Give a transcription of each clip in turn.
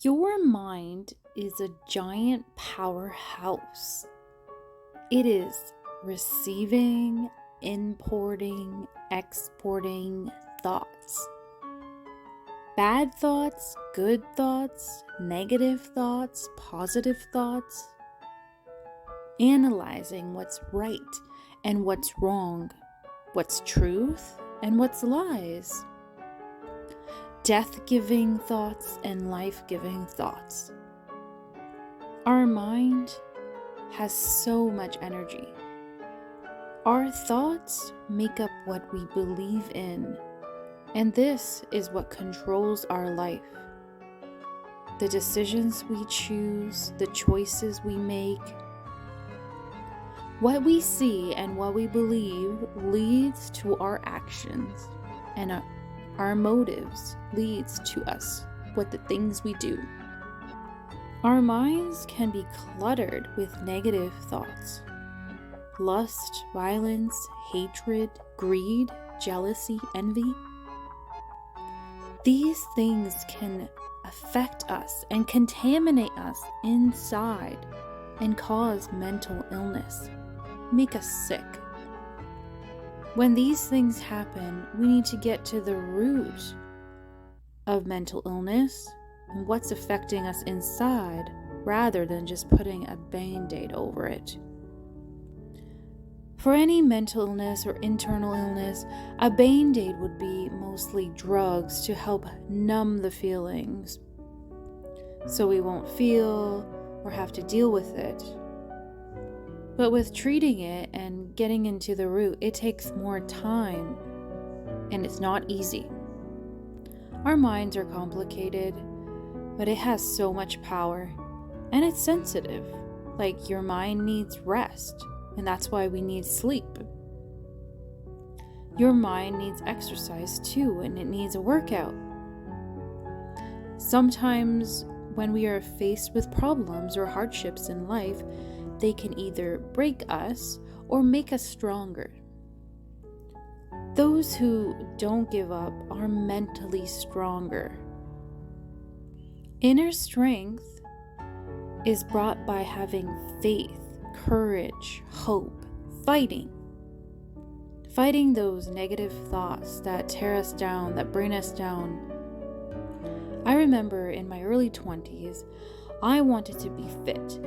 Your mind is a giant powerhouse. It is receiving, importing, exporting thoughts. Bad thoughts, good thoughts, negative thoughts, positive thoughts. Analyzing what's right and what's wrong, what's truth and what's lies. Death-giving thoughts and life-giving thoughts. Our mind has so much energy. Our thoughts make up what we believe in, and this is what controls our life. The decisions we choose, the choices we make. What we see and what we believe leads to our actions, and our motives leads to us, what the things we do. Our minds can be cluttered with negative thoughts. Lust, violence, hatred, greed, jealousy, envy. These things can affect us and contaminate us inside and cause mental illness, make us sick. When these things happen, we need to get to the root of mental illness and what's affecting us inside rather than just putting a band-aid over it. For any mental illness or internal illness, a band-aid would be mostly drugs to help numb the feelings so we won't feel or have to deal with it. But with treating it and getting into the root, it takes more time and it's not easy. Our minds are complicated, but it has so much power and it's sensitive. Like your mind needs rest, and that's why we need sleep. Your mind needs exercise too, and it needs a workout. Sometimes when we are faced with problems or hardships in life, they can either break us or make us stronger. Those who don't give up are mentally stronger. Inner strength is brought by having faith, courage, hope, fighting those negative thoughts that tear us down, that bring us down. I remember in my early 20s, I wanted to be fit.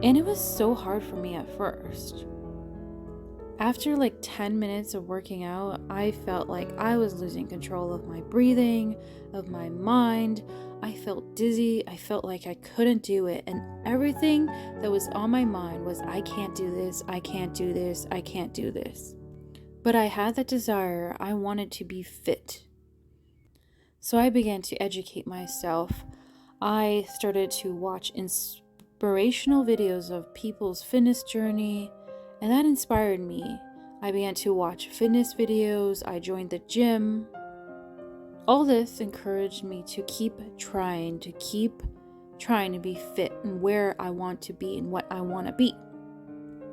And it was so hard for me at first. After like 10 minutes of working out, I felt like I was losing control of my breathing, of my mind. I felt dizzy. I felt like I couldn't do it. And everything that was on my mind was, I can't do this. I can't do this. I can't do this. But I had that desire. I wanted to be fit. So I began to educate myself. I started to watch inspirational videos of people's fitness journey, and that inspired me. I began to watch fitness videos. I joined the gym. All this encouraged me to keep trying to be fit and where I want to be and what I want to be.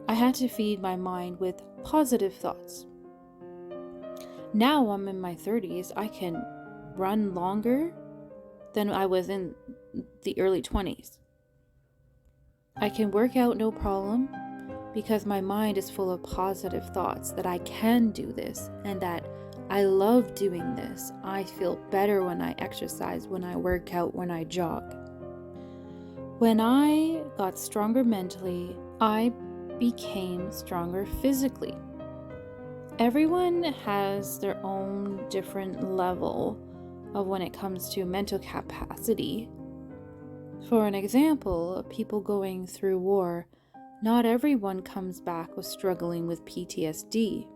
I had to feed my mind with positive thoughts. Now I'm in my 30s. I can run longer than I was in the early 20s. I can work out no problem because my mind is full of positive thoughts that I can do this and that I love doing this. I feel better when I exercise, when I work out, when I jog. When I got stronger mentally, I became stronger physically. Everyone has their own different level of when it comes to mental capacity. For an example, people going through war, not everyone comes back with struggling with PTSD.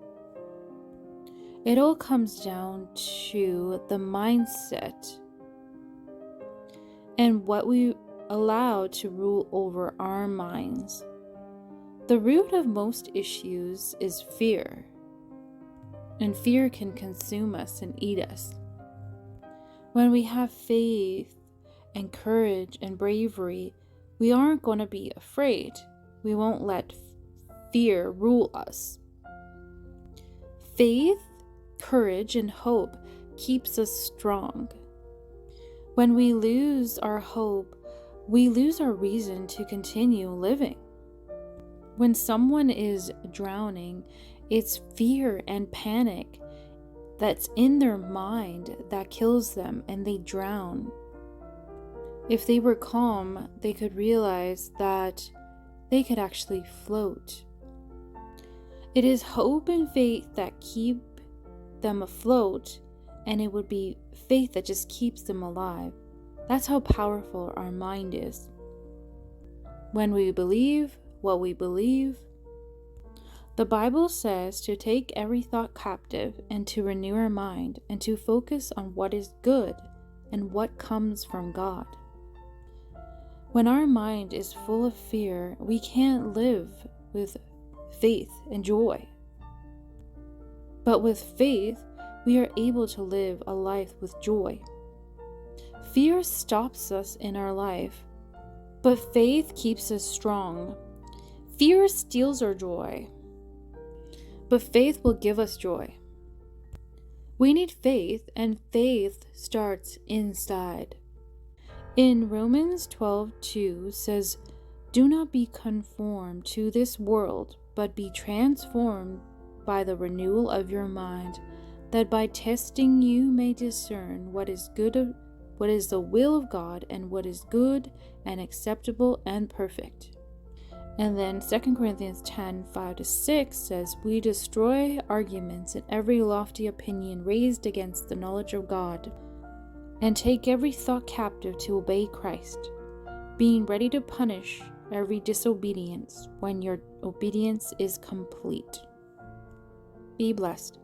It all comes down to the mindset and what we allow to rule over our minds. The root of most issues is fear, and fear can consume us and eat us. When we have faith and courage and bravery, we aren't going to be afraid. We won't let fear rule us. Faith, courage, and hope keeps us strong. When we lose our hope, we lose our reason to continue living. When someone is drowning, it's fear and panic that's in their mind that kills them and they drown. If they were calm, they could realize that they could actually float. It is hope and faith that keep them afloat, and it would be faith that just keeps them alive. That's how powerful our mind is. When we believe what we believe, the Bible says to take every thought captive and to renew our mind and to focus on what is good and what comes from God. When our mind is full of fear, we can't live with faith and joy. But with faith, we are able to live a life with joy. Fear stops us in our life, but faith keeps us strong. Fear steals our joy, but faith will give us joy. We need faith, and faith starts inside. In Romans 12:2 says, "Do not be conformed to this world, but be transformed by the renewal of your mind, that by testing you may discern what is good, what is the will of God, and what is good and acceptable and perfect." And then 2 Corinthians 10:5-6 says, "We destroy arguments and every lofty opinion raised against the knowledge of God, and take every thought captive to obey Christ, being ready to punish every disobedience when your obedience is complete." Be blessed.